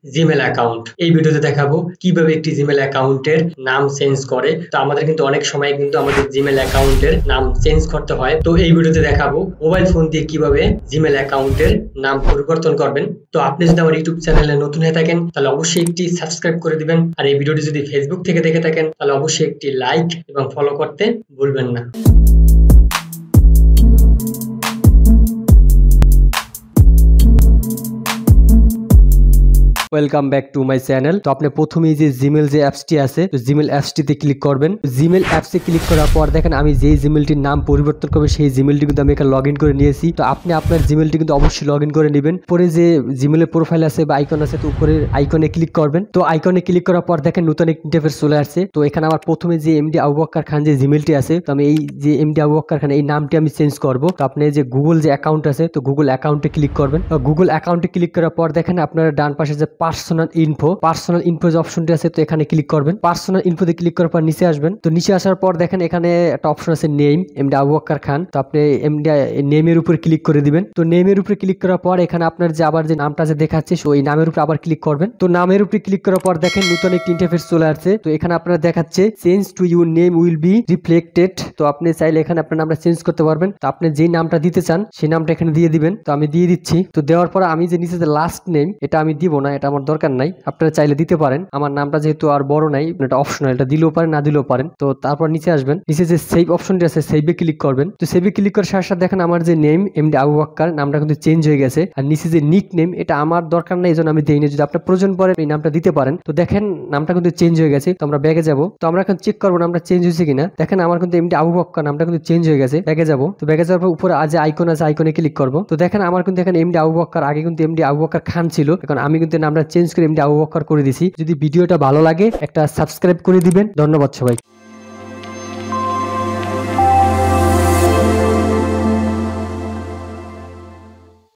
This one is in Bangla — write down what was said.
Gmail account. এই ভিডিওতে দেখাবো কিভাবে একটি জিমেল অ্যাকাউন্টের নাম চেঞ্জ করে। তো আমাদের কিন্তু অনেক সময় কিন্তু আমাদের জিমেল অ্যাকাউন্টের নাম চেঞ্জ করতে হয়। তো এই ভিডিওতে দেখাবো মোবাইল ফোন দিয়ে কিভাবে জিমেল অ্যাকাউন্টের নাম পরিবর্তন করবেন। তো আপনি যদি আমার ইউটিউব চ্যানেলে নতুন হয়ে থাকেন তাহলে অবশ্যই একটি সাবস্ক্রাইব করে দিবেন, আর এই ভিডিওটি যদি ফেসবুক থেকে দেখে থাকেন তাহলে অবশ্যই একটি লাইক এবং ফলো করতে ভুলবেন না। Welcome back to my channel. তো আপনি প্রথমেই যে জিমেল যে অ্যাপসটি আছে, তো জিমেল অ্যাপসটিতে ক্লিক করবেন। জিমেল অ্যাপসে ক্লিক করার পর দেখেন আমি যেই জিমেলটির নাম পরিবর্তন করবো সেই জিমেলটি কিন্তু আমি এখানে লগ ইন করে নিয়েছি। তো আপনি আপনার জিমেলটি কিন্তু অবশ্যই লগ ইন করে নেবেন। পরে যে জিমেলের প্রোফাইল আছে বা আইকন আছে, তো উপরের আইকনে ক্লিক করবেন। তো আইকনে ক্লিক করার পর দেখেন নতুন একটি ইন্টারফেস চলে আসছে। তো এখানে আমার প্রথমে যে এমডি আবু বক্কর খান যে জিমেলটি আছে, তো আমি এই যে এমডি আবু বক্কর খান এই নামটি আমি চেঞ্জ করবো। তো আপনি যে গুগল যে অ্যাকাউন্ট আছে, তো গুগল অ্যাকাউন্টে ক্লিক করবেন। গুগল অ্যাকাউন্টে ক্লিক করার পর দেখেন আপনার ডান পাশে যে পার্সোনাল ইনফো যে অপশনটি আছে, তো এখানে ক্লিক করবেন। পার্সোনাল ইনফোতে ক্লিক করার পর নিচে আসবেন। তো নিচে আসার পর দেখেন এখানে একটা অপশন আছে নেম, এমডি আবু বক্কর খান। তো আপনি এমডি নেমের উপরে ক্লিক করে দিবেন। তো নেমের উপরে ক্লিক করার পর এখানে আপনার যে আবার যে নামটা যে দেখাচ্ছে ওই নামের উপরে আবার ক্লিক করবেন। তো নামের উপরে ক্লিক করার পর দেখেন নতুন একটি ইন্টারফেস চলে আসছে। তো এখানে আপনার দেখাচ্ছে change to your name will be reflected. তো আপনি চাইলে এখানে আপনার নামটা চেঞ্জ করতে পারবেন। তো আপনি যেই নামটা দিতে চান সেই নামটা এখানে দিয়ে দিবেন। তো আমি দিয়ে দিচ্ছি। তো দেওয়ার পর আমি যে নিচে যে লাস্ট নেম, এটা আমি দিব না, এটা আমার দরকার নাই। আপনারা চাইলে দিতে পারেন। আমার নামটা যেহেতু আর বড় নাই, এটা অপশনাল, এটা দিলেও পারেন না দিলেও পারেন। তো তারপর নিচে আসবেন, নিচে যে সেভ অপশনটি আছে সেভে ক্লিক করবেন। তো সেভে ক্লিক করার সাথে সাথে দেখেন আমার যে নেম এমডি আবু বক্কর নামটা কিন্তু চেঞ্জ হয়ে গেছে। আর নিচে যে নিক নেম, এটা আমার দরকার নাই, এই জন্য আমি দেইনি। যদি আপনার প্রয়োজন পড়ে এই নামটা দিতে পারেন। তো দেখেন নামটা কিন্তু চেঞ্জ হয়ে গেছে। তো আমরা ব্যাগে যাব। তো আমরা এখন চেক করবো নামটা চেঞ্জ হয়েছে কিনা। দেখেন আমার কিন্তু এমডি আবু বক্কর নামটা কিন্তু চেঞ্জ হয়ে গেছে। ব্যাগে যাব। তো ব্যাগে যাওয়ার পর উপরে আজ আইকন আছে, আইকনে ক্লিক করবো। তো দেখেন আমার কিন্তু এখানে এমডি আবু বক্কর, আগে কিন্তু এমডি আবু বক্কর খান ছিল, এখন আমি কিন্তু নামটা চেঞ্জ করে এমডি আবু বক্কর করে দিছি। যদি ভিডিওটা ভালো লাগে একটা সাবস্ক্রাইব করে দিবেন। ধন্যবাদ সবাই।